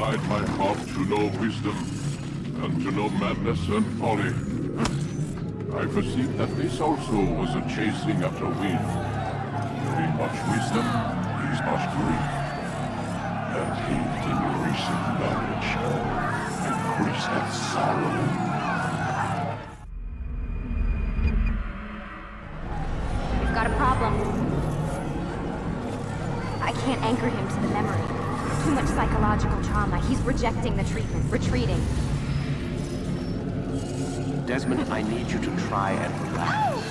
inside my heart to know wisdom, and to know madness and folly. I perceive that this also was a chasing after wind. There is much wisdom, there is much grief. And hid in recent knowledge, increase that sorrow. Got a problem. I can't anchor him to the memory. Too much psychological trauma. He's rejecting the treatment, retreating. Desmond, I need you to try and relax.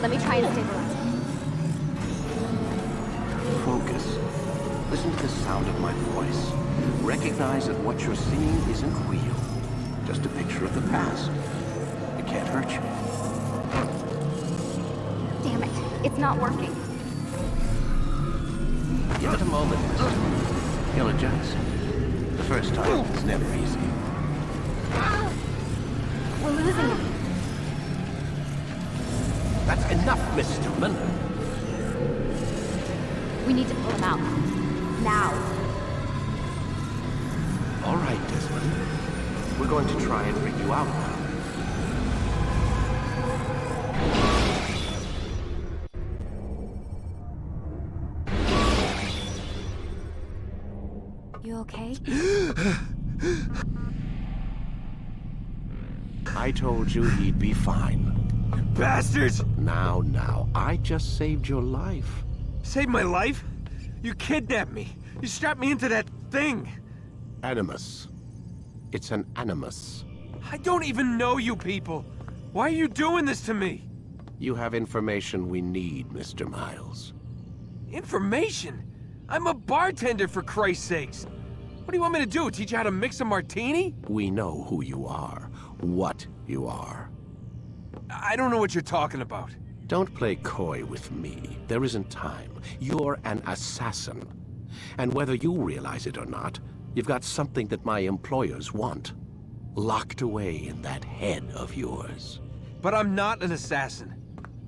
Let me try and stabilize. Focus. Listen to the sound of my voice. Recognize that what you're seeing isn't real. Just a picture of the past. It can't hurt you. Damn it, it's not working. Give it a moment. He'll adjust. The first time is never easy. We're losing him. That's enough, Miss Stillman. We need to pull him out. Now. All right, Desmond. We're going to try and bring you out now. You okay? I told you he'd be fine. Bastards! Now, I just saved your life. Saved my life? You kidnapped me. You strapped me into that thing. Animus. It's an animus. I don't even know you people. Why are you doing this to me? You have information we need, Mr. Miles. Information? I'm a bartender, for Christ's sakes. What do you want me to do? Teach you how to mix a martini? We know who you are, what you are. I don't know what you're talking about. Don't play coy with me. There isn't time. You're an assassin. And whether you realize it or not, you've got something that my employers want. Locked away in that head of yours. But I'm not an assassin.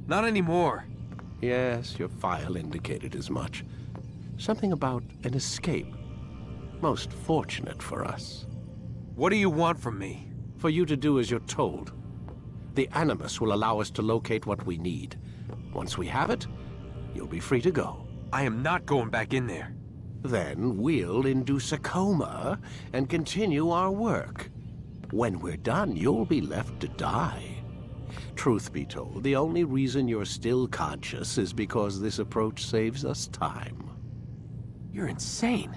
Not anymore. Yes, your file indicated as much. Something about an escape. Most fortunate for us. What do you want from me? For you to do as you're told. The Animus will allow us to locate what we need. Once we have it, you'll be free to go. I am not going back in there. Then we'll induce a coma and continue our work. When we're done, you'll be left to die. Truth be told, the only reason you're still conscious is because this approach saves us time. You're insane.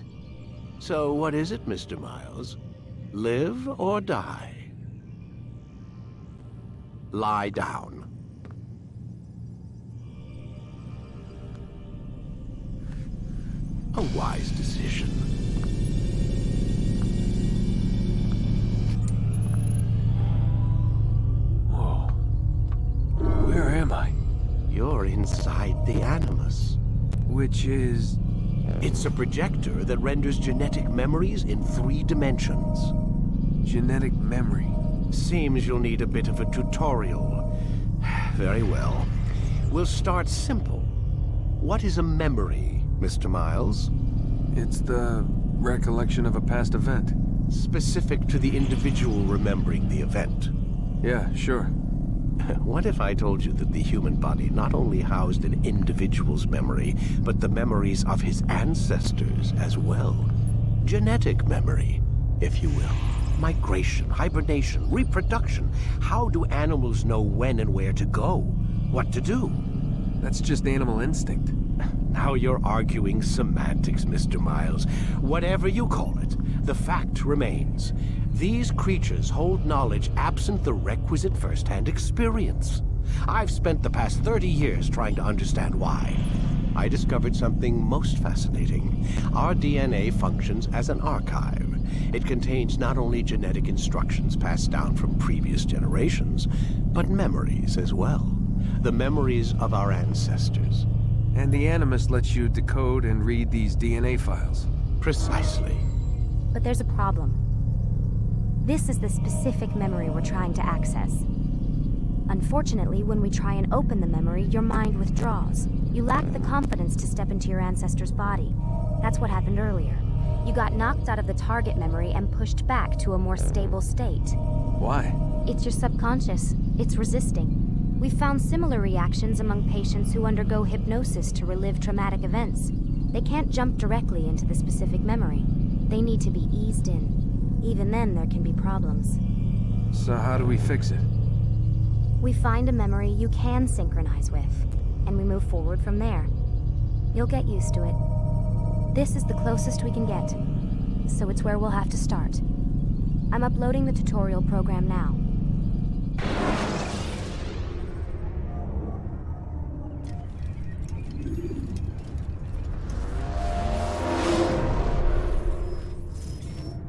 So what is it, Mr. Miles? Live or die? Lie down. A wise decision. Whoa. Where am I? You're inside the Animus. Which is... It's a projector that renders genetic memories in 3 dimensions. genetic memory. Seems you'll need a bit of a tutorial. Very well. We'll start simple. What is a memory, Mr. Miles? It's the recollection of a past event. Specific to the individual remembering the event. Yeah, sure. What if I told you that the human body not only housed an individual's memory, but the memories of his ancestors as well? Genetic memory, if you will. Migration, hibernation, reproduction. How do animals know when and where to go? What to do? That's just animal instinct. Now you're arguing semantics, Mr. Miles. Whatever you call it, the fact remains. These creatures hold knowledge absent the requisite first-hand experience. I've spent the past 30 years trying to understand why. I discovered something most fascinating. Our DNA functions as an archive. It contains not only genetic instructions passed down from previous generations, but memories as well. The memories of our ancestors. And the Animus lets you decode and read these DNA files. Precisely. But there's a problem. This is the specific memory we're trying to access. Unfortunately, when we try and open the memory, your mind withdraws. You lack the confidence to step into your ancestor's body. That's what happened earlier. You got knocked out of the target memory and pushed back to a more stable state. Why? It's your subconscious. It's resisting. We've found similar reactions among patients who undergo hypnosis to relive traumatic events. They can't jump directly into the specific memory. They need to be eased in. Even then, there can be problems. So how do we fix it? We find a memory you can synchronize with, and we move forward from there. You'll get used to it. This is the closest we can get, so it's where we'll have to start. I'm uploading the tutorial program now.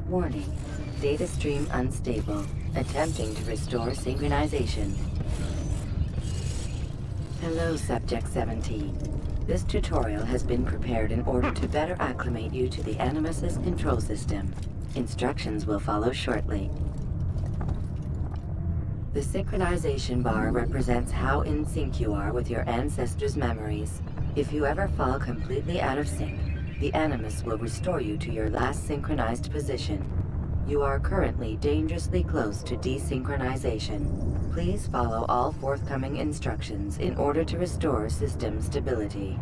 Warning. Data stream unstable. Attempting to restore synchronization. Hello, Subject 17. This tutorial has been prepared in order to better acclimate you to the Animus's control system. Instructions will follow shortly. The synchronization bar represents how in sync you are with your ancestors' memories. If you ever fall completely out of sync, the Animus will restore you to your last synchronized position. You are currently dangerously close to desynchronization. Please follow all forthcoming instructions in order to restore system stability.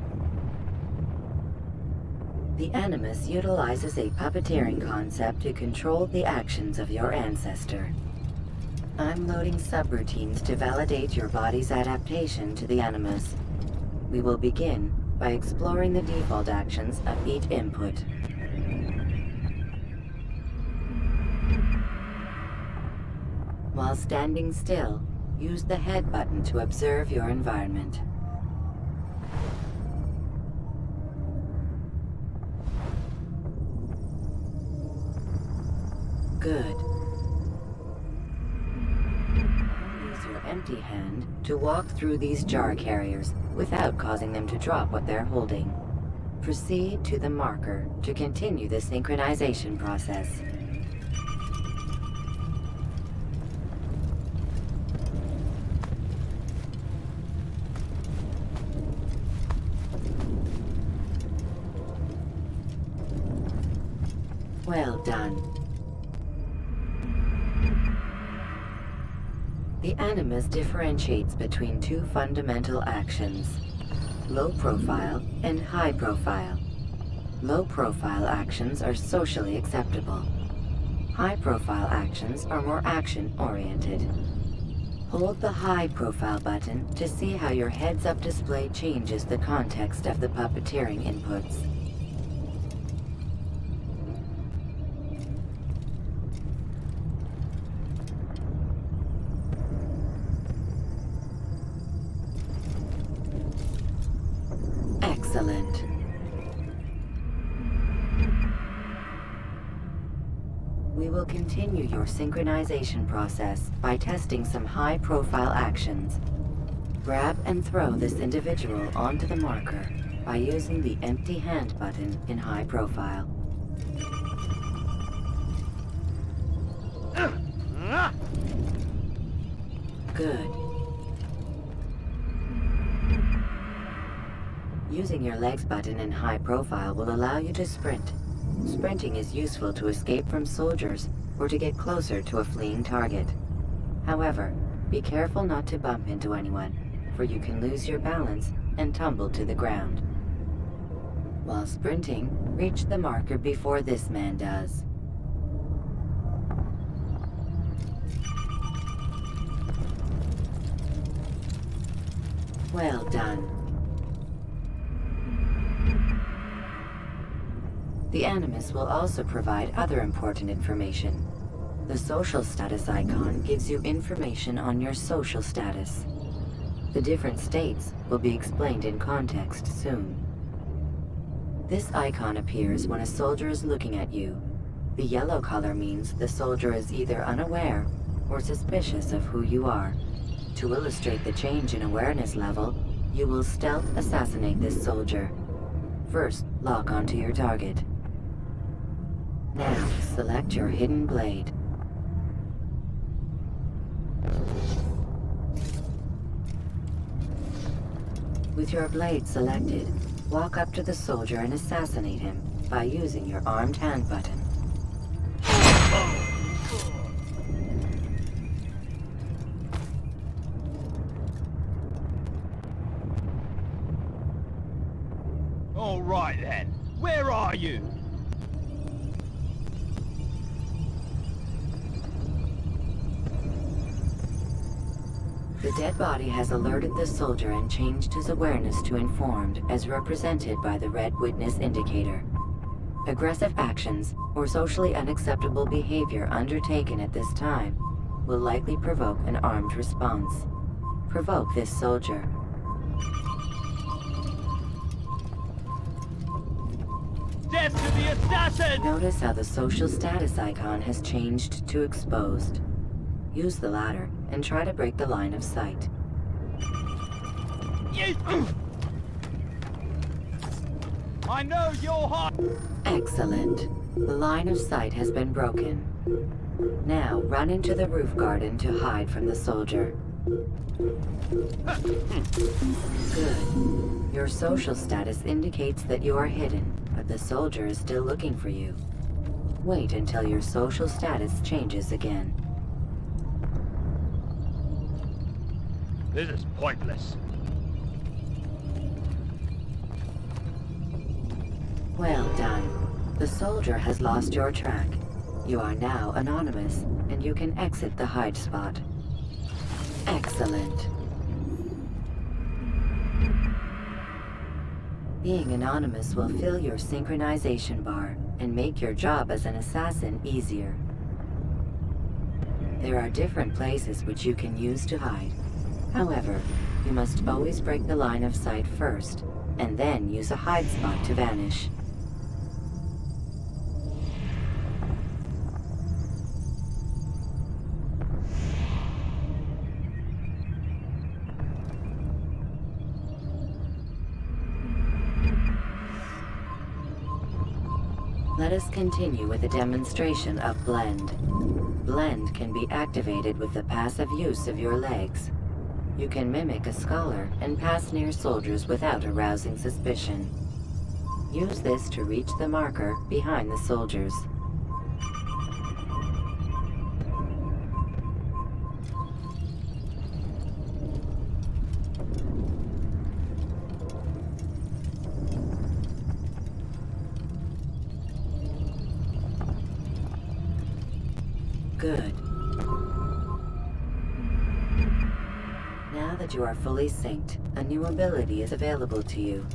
The Animus utilizes a puppeteering concept to control the actions of your ancestor. I'm loading subroutines to validate your body's adaptation to the Animus. We will begin by exploring the default actions of each input. While standing still, use the head button to observe your environment. Good. Use your empty hand to walk through these jar carriers without causing them to drop what they're holding. Proceed to the marker to continue the synchronization process. Well done. The Animus differentiates between two fundamental actions: low profile and high profile. Low profile actions are socially acceptable. High profile actions are more action-oriented. Hold the high profile button to see how your heads-up display changes the context of the puppeteering inputs. Excellent. We will continue your synchronization process by testing some high-profile actions. Grab and throw this individual onto the marker by using the empty hand button in high profile. Good. Using your legs button in high profile will allow you to sprint. Sprinting is useful to escape from soldiers or to get closer to a fleeing target. However, be careful not to bump into anyone, for you can lose your balance and tumble to the ground. While sprinting, reach the marker before this man does. Well done. The Animus will also provide other important information. The social status icon gives you information on your social status. The different states will be explained in context soon. This icon appears when a soldier is looking at you. The yellow color means the soldier is either unaware or suspicious of who you are. To illustrate the change in awareness level, you will stealth assassinate this soldier. First, lock onto your target. Now, select your hidden blade. With your blade selected, walk up to the soldier and assassinate him. by using your armed hand button. All right then. Where are you? The dead body has alerted the soldier and changed his awareness to informed, as represented by the red witness indicator. Aggressive actions or socially unacceptable behavior undertaken at this time will likely provoke an armed response. Provoke this soldier. Death to the assassin! Notice how the social status icon has changed to exposed. Use the ladder and try to break the line of sight. I know you're hot! Excellent. The line of sight has been broken. Now run into the roof garden to hide from the soldier. Good. Your social status indicates that you are hidden, but the soldier is still looking for you. Wait until your social status changes again. This is pointless. Well done. The soldier has lost your track. You are now anonymous, and you can exit the hide spot. Excellent. Being anonymous will fill your synchronization bar and make your job as an assassin easier. There are different places which you can use to hide. However, you must always break the line of sight first, and then use a hide spot to vanish. Let us continue with a demonstration of Blend. Blend can be activated with the passive use of your legs. You can mimic a scholar and pass near soldiers without arousing suspicion. Use this to reach the marker behind the soldiers. Good. Now that you are fully synced, a new ability is available to you.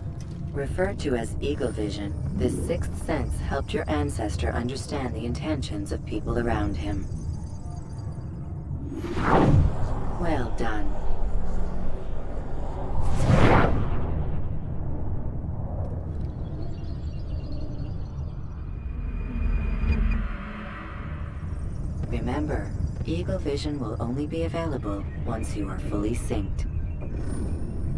Referred to as Eagle Vision, this sixth sense helped your ancestor understand the intentions of people around him. Well done. Remember, Eagle Vision will only be available once you are fully synced.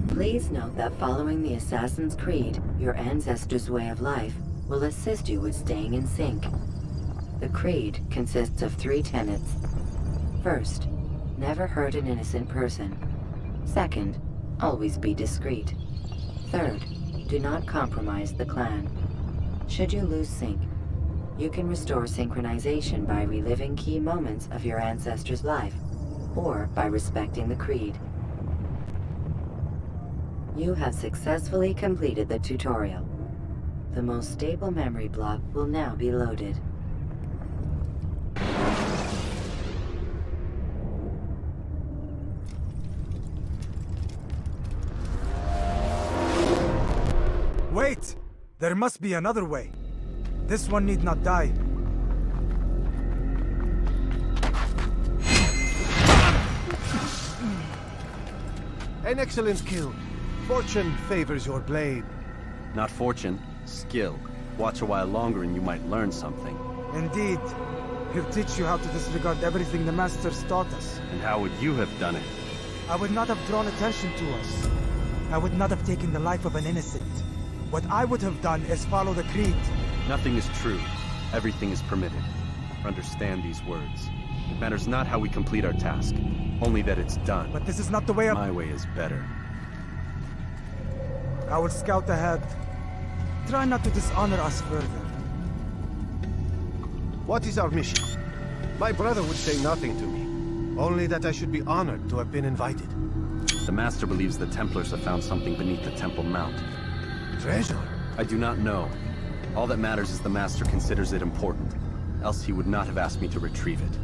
Please note that following the Assassin's Creed, your ancestors' way of life, will assist you with staying in sync. The Creed consists of 3 tenets. First, never hurt an innocent person. Second, always be discreet. Third, do not compromise the clan. Should you lose sync, you can restore synchronization by reliving key moments of your ancestor's life, or by respecting the Creed. You have successfully completed the tutorial. The most stable memory block will now be loaded. Wait! There must be another way. This one need not die. An excellent kill. Fortune favors your blade. Not fortune, skill. Watch a while longer and you might learn something. Indeed. He'll teach you how to disregard everything the Masters taught us. And how would you have done it? I would not have drawn attention to us. I would not have taken the life of an innocent. What I would have done is follow the Creed. Nothing is true. Everything is permitted. Understand these words. It matters not how we complete our task, only that it's done. But this is not the way My way is better. I will scout ahead. Try not to dishonor us further. What is our mission? My brother would say nothing to me. Only that I should be honored to have been invited. The Master believes the Templars have found something beneath the Temple Mount. Treasure? I do not know. All that matters is the Master considers it important. Else he would not have asked me to retrieve it.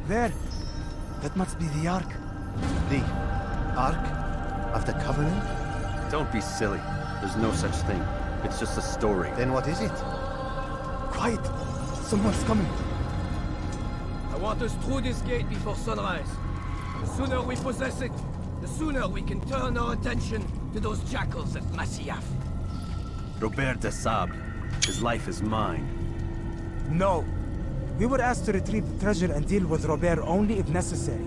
There. That must be the Ark. The Ark of the Covenant? Don't be silly. There's no such thing. It's just a story. Then what is it? Quiet. Someone's coming. I want us through this gate before sunrise. The sooner we possess it, the sooner we can turn our attention to those jackals at Masyaf. Robert de Sable. His life is mine. No. We were asked to retrieve the treasure and deal with Robert only if necessary.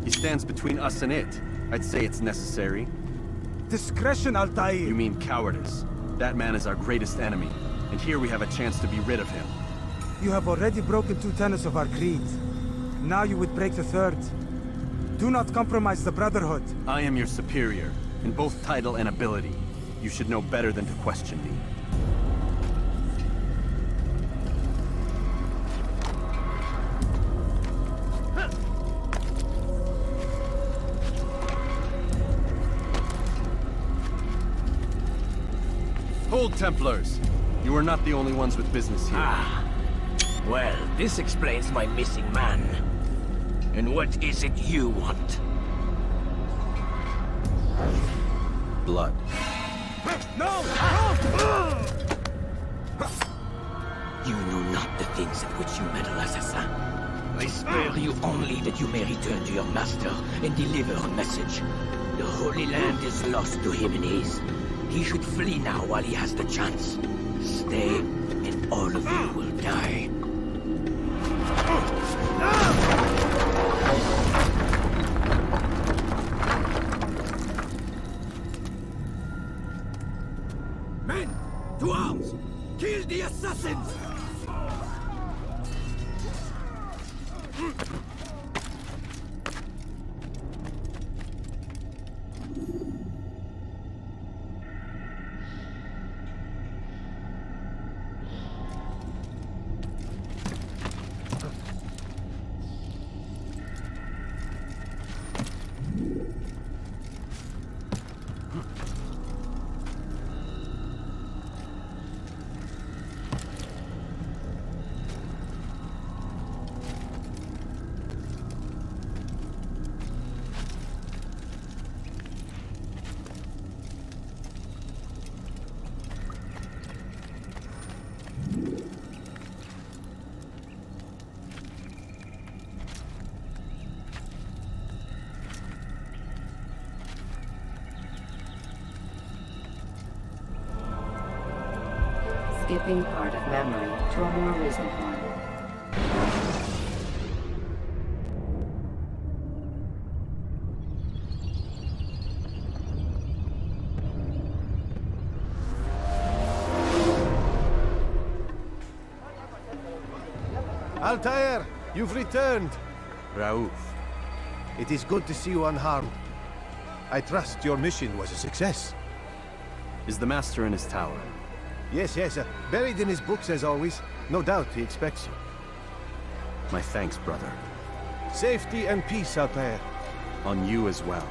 He stands between us and it. I'd say it's necessary. Discretion, Altair. You mean cowardice. That man is our greatest enemy, and here we have a chance to be rid of him. You have already broken 2 tenets of our creed. Now you would break the 3rd. Do not compromise the Brotherhood. I am your superior, in both title and ability. You should know better than to question me. Hold, Templars! You are not the only ones with business here. Ah. Well, this explains my missing man. And what is it you want? Blood. No! You know not the things at which you meddle, assassin. I spare you only that you may return to your master and deliver a message. The Holy Land is lost to him and his. He should flee now while he has the chance. Stay, and all of you will die. Men, to arms! Kill the assassins! Skipping part of memory to a more recent one. Altair, you've returned. Raouf. It is good to see you unharmed. I trust your mission was a success. Is the Master in his tower? Yes, buried in his books as always. No doubt he expects you. My thanks, brother. Safety and peace, Altair. On you as well.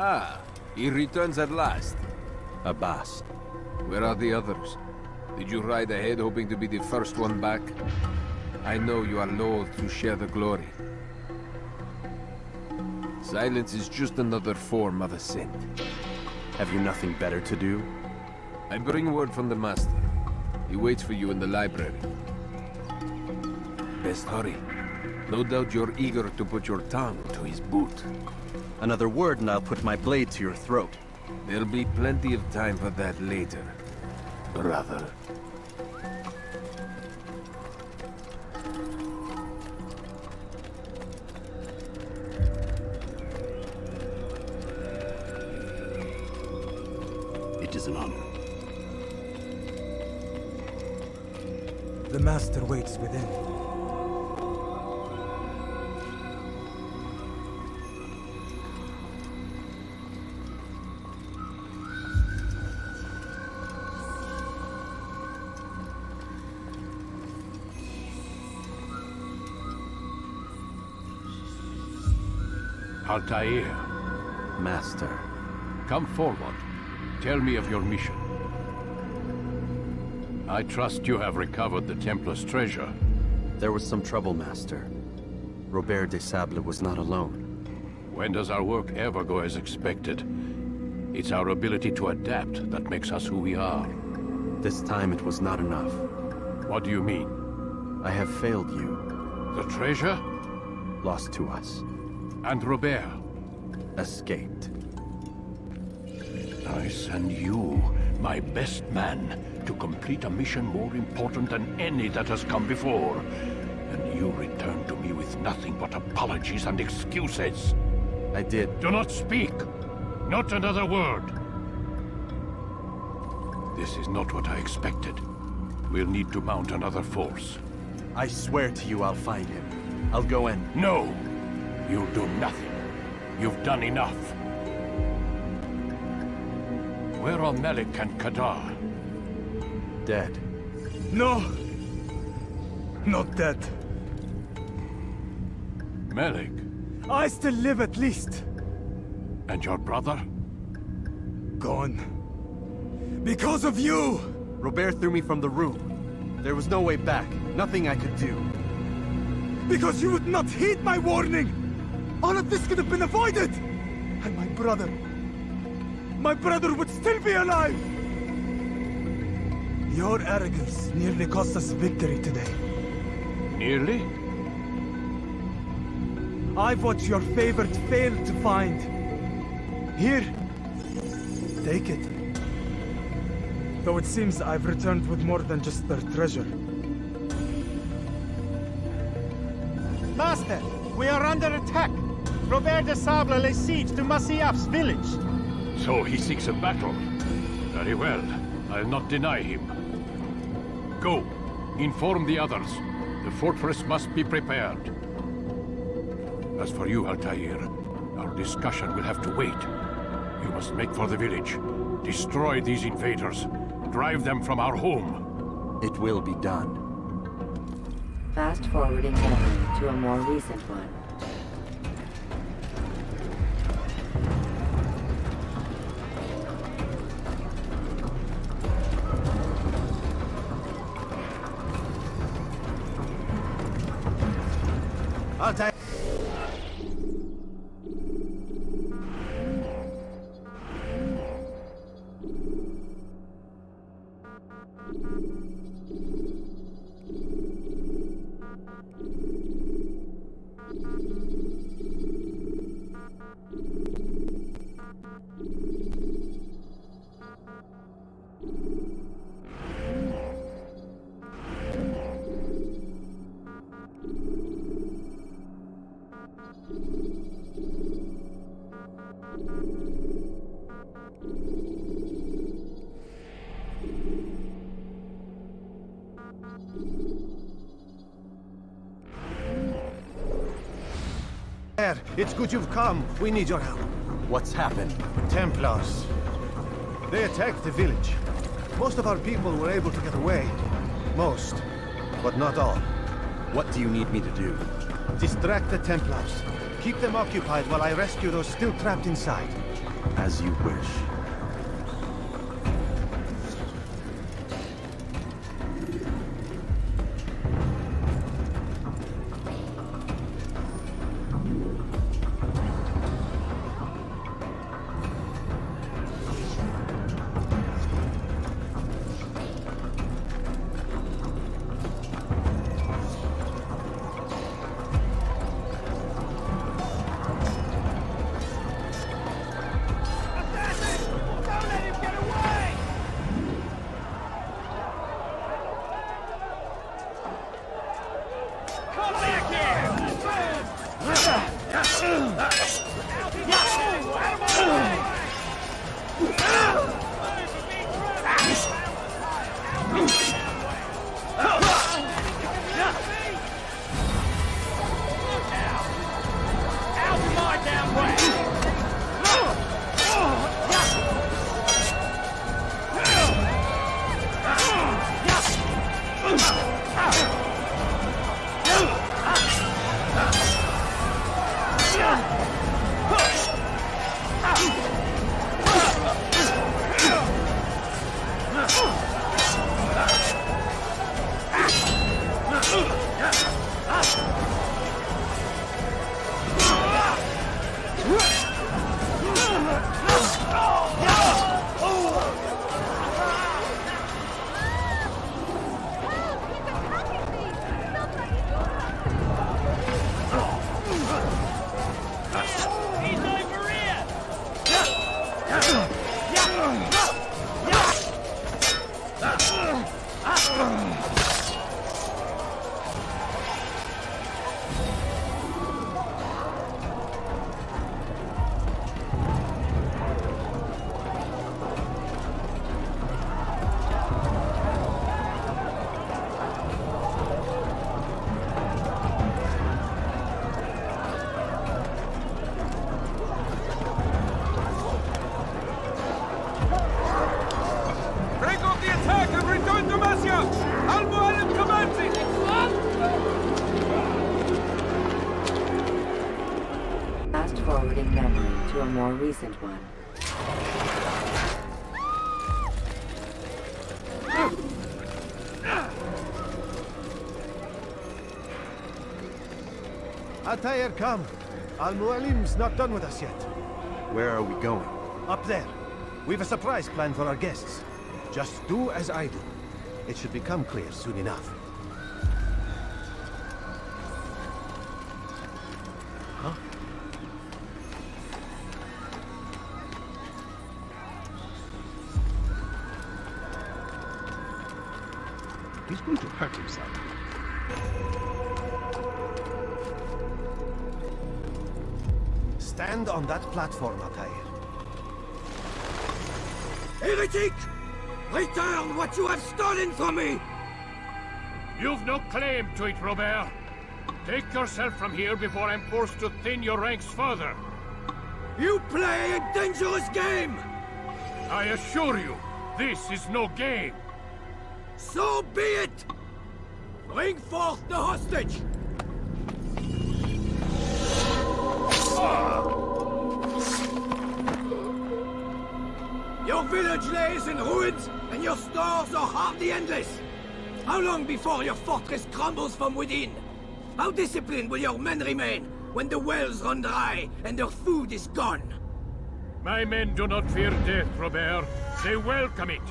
Ah, he returns at last. Abbas. Where are the others? Did you ride ahead hoping to be the first one back? I know you are loath to share the glory. Silence is just another form of assent. Have you nothing better to do? I bring word from the Master. He waits for you in the library. Best hurry. No doubt you're eager to put your tongue to his boot. Another word and I'll put my blade to your throat. There'll be plenty of time for that later, brother. It is an honor. The Master waits within. Altair, Master. come forward. Tell me of your mission. I trust you have recovered the Templar's treasure. There was some trouble, Master. Robert de Sable was not alone. When does our work ever go as expected? It's our ability to adapt that makes us who we are. This time it was not enough. What do you mean? I have failed you. The treasure? Lost to us. And Robert? Escaped. I send you, my best man, to complete a mission more important than any that has come before. And you return to me with nothing but apologies and excuses. I did. Do not speak! Not another word! This is not what I expected. We'll need to mount another force. I swear to you I'll find him. I'll go in. No! You'll do nothing. You've done enough. Where are Melik and Kadar? Dead. No! Not dead. Melik? I still live at least. And your brother? Gone. Because of you! Robert threw me from the room. There was no way back. Nothing I could do. Because you would not heed my warning! All of this could have been avoided! And my brother would still be alive! Your arrogance nearly cost us victory today. Nearly? I've watched your favorite fail to find. Here. Take it. Though it seems I've returned with more than just their treasure. Master, we are under attack. Robert de Sable lays siege to Masyaf's village. So he seeks a battle. Very well. I'll not deny him. Go. Inform the others. The fortress must be prepared. As for you, Altair, our discussion will have to wait. You must make for the village. Destroy these invaders. Drive them from our home. It will be done. Fast-forwarding memory to a more recent one. Altair. It's good you've come. We need your help. What's happened? Templars. They attacked the village. Most of our people were able to get away. Most, but not all. What do you need me to do? Distract the Templars. Keep them occupied while I rescue those still trapped inside. As you wish. Fast forwarding memory to a more recent one. Altair, come. Al-Mualim's not done with us yet. Where are we going? Up there. We've a surprise planned for our guests. Just do as I do. It should become clear soon enough. Huh? He's going to hurt himself. Stand on that platform, Altair. Heretic! Return what you have stolen from me! You've no claim to it, Robert. Take yourself from here before I'm forced to thin your ranks further. You play a dangerous game! I assure you, this is no game. So be it! Bring forth the hostage! Your village lays in ruins, and your stores are hardly endless. How long before your fortress crumbles from within? How disciplined will your men remain when the wells run dry and their food is gone? My men do not fear death, Robert. They welcome it,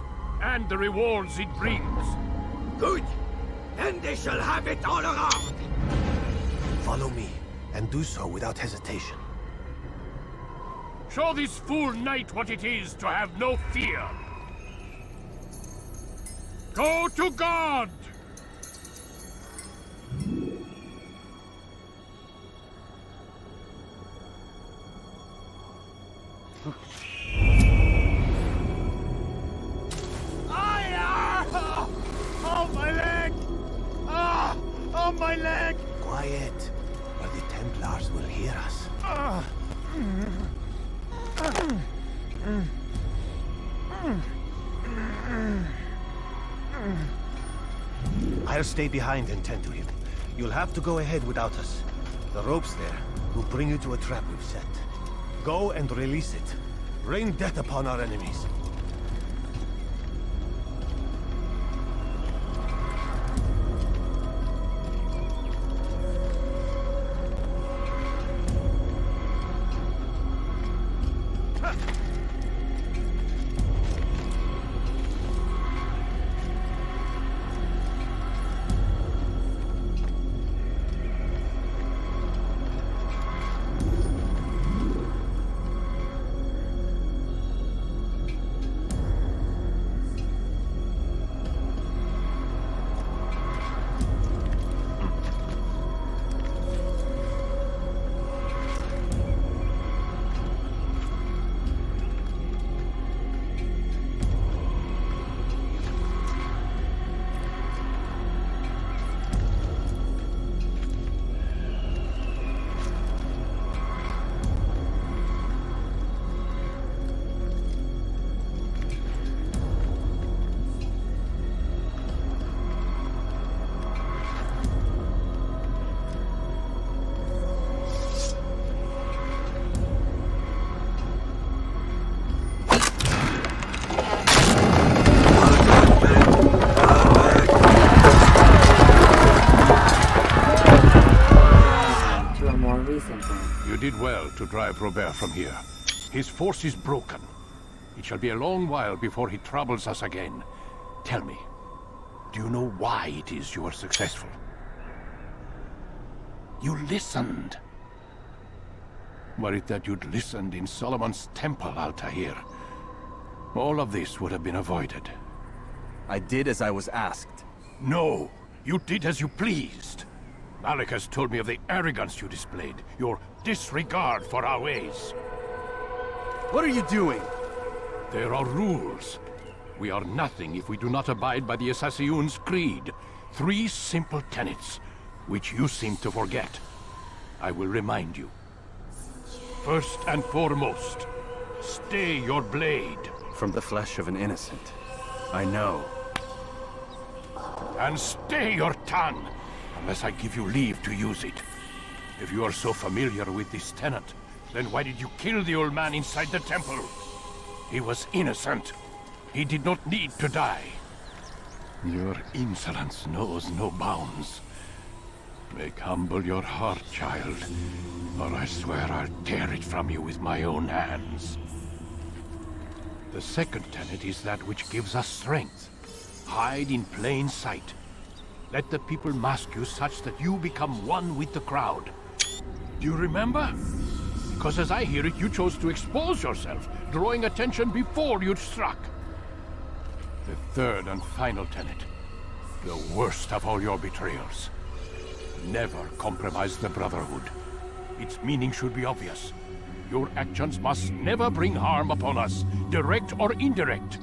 and the rewards it brings. Good. Then they shall have it all around. Follow me, and do so without hesitation. Show this fool knight what it is to have no fear. Go to God! Oh, my leg! Ah! Oh, my leg! Quiet, or the Templars will hear us. I'll stay behind and tend to him. You'll have to go ahead without us. The ropes there will bring you to a trap we've set. Go and release it. Rain death upon our enemies. You did well to drive Robert from here. His force is broken. It shall be a long while before he troubles us again. Tell me, do you know why it is you are successful? You listened. Were it that you'd listened in Solomon's temple, Altair, all of this would have been avoided. I did as I was asked. No, you did as you pleased. Malik has told me of the arrogance you displayed, your disregard for our ways. What are you doing? There are rules. We are nothing if we do not abide by the Assassin's creed. 3 simple tenets, which you seem to forget. I will remind you. First and foremost, stay your blade. From the flesh of an innocent. I know. And stay your tongue, unless I give you leave to use it. If you are so familiar with this tenet, then why did you kill the old man inside the temple? He was innocent. He did not need to die. Your insolence knows no bounds. Make humble your heart, child, or I swear I'll tear it from you with my own hands. The second tenet is that which gives us strength. Hide in plain sight. Let the people mask you such that you become one with the crowd. Do you remember? Because as I hear it, you chose to expose yourself, drawing attention before you'd struck. The third and final tenet. The worst of all your betrayals. Never compromise the Brotherhood. Its meaning should be obvious. Your actions must never bring harm upon us, direct or indirect.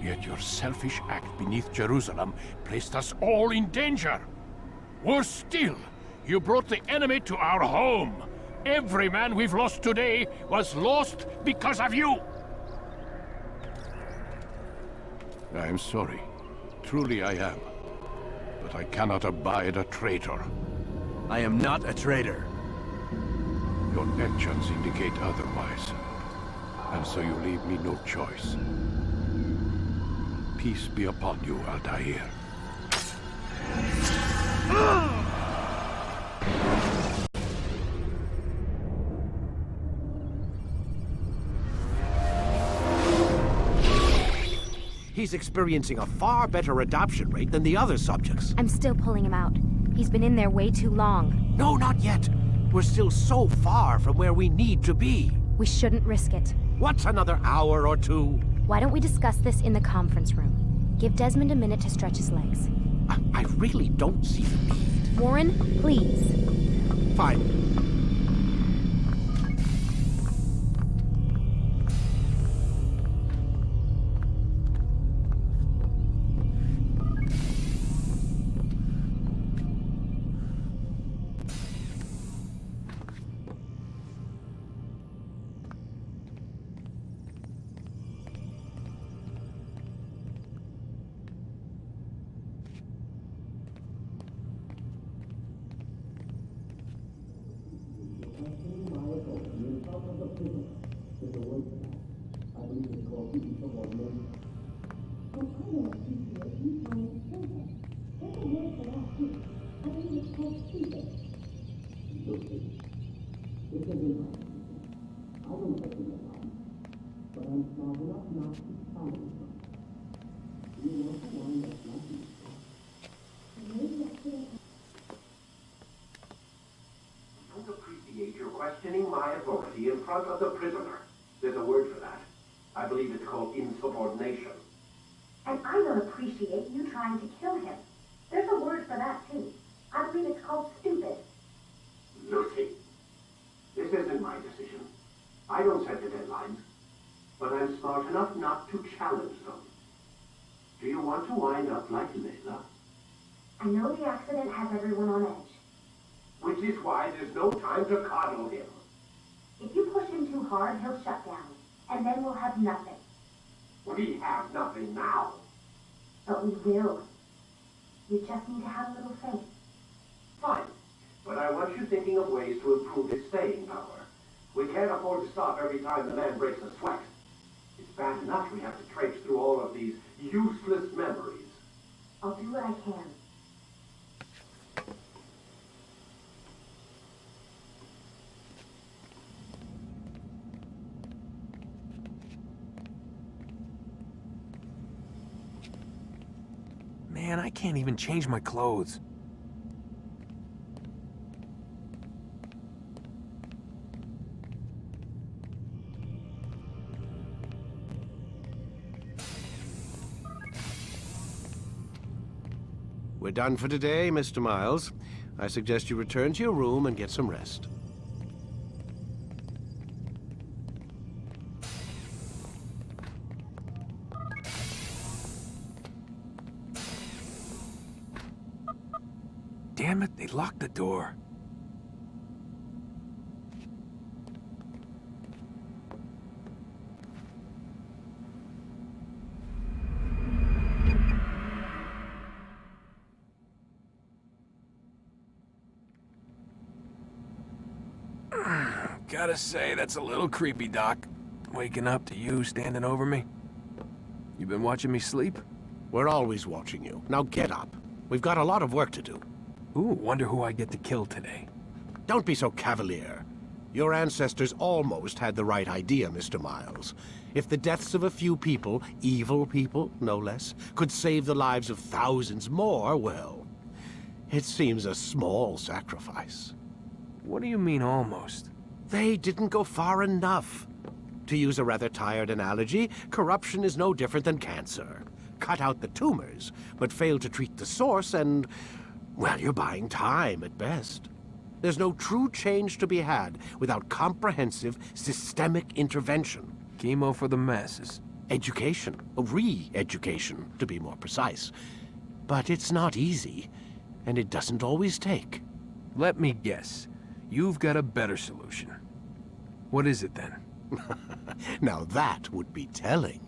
Yet your selfish act beneath Jerusalem placed us all in danger. Worse still, you brought the enemy to our home. Every man we've lost today was lost because of you. I am sorry. Truly I am. But I cannot abide a traitor. I am not a traitor. Your actions indicate otherwise. And so you leave me no choice. Peace be upon you, Altair. He's experiencing a far better adoption rate than the other subjects. I'm still pulling him out. He's been in there way too long. No, not yet. We're still so far from where we need to be. We shouldn't risk it. What's another hour or two? Why don't we discuss this in the conference room? Give Desmond a minute to stretch his legs. I really don't see the need. Warren, please. Fine. don't appreciate your questioning my authority in front of the prisoner. There's a word for that. I believe it's called insubordination. And I don't appreciate you trying to kill him. There's a word for that, too. I believe it's called stupid. Lucy, this isn't my decision. I don't set the deadlines, but I'm smart enough not to challenge them. Do you want to wind up like Layla? I know the accident has everyone on edge. Which is why there's no time to coddle him. If you push him too hard, he'll shut down, and then we'll have nothing. We have nothing now. But we will. You just need to have a little faith. Fine, but I want you thinking of ways to improve his staying power. We can't afford to stop every time the man breaks a sweat. It's bad enough we have to traipse through all of these useless memories. I'll do what I can. Man, I can't even change my clothes. We're done for today, Mr. Miles. I suggest you return to your room and get some rest. Damn it, they locked the door. Gotta say, that's a little creepy, Doc. Waking up to you standing over me. You been watching me sleep? We're always watching you. Now get up. We've got a lot of work to do. Ooh, wonder who I get to kill today. Don't be so cavalier. Your ancestors almost had the right idea, Mr. Miles. If the deaths of a few people, evil people, no less, could save the lives of thousands more, well, it seems a small sacrifice. What do you mean, almost? They didn't go far enough. To use a rather tired analogy, corruption is no different than cancer. Cut out the tumors, but fail to treat the source and, well, you're buying time at best. There's no true change to be had without comprehensive, systemic intervention. Chemo for the masses. Education, re-education, to be more precise. But it's not easy, and it doesn't always take. Let me guess. You've got a better solution. What is it then? Now that would be telling.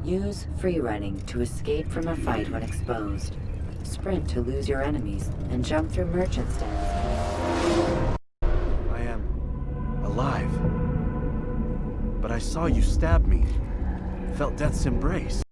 Use free running to escape from a fight when exposed. Sprint to lose your enemies, and jump through merchant stands. I am alive. But I saw you stab me. Felt death's embrace.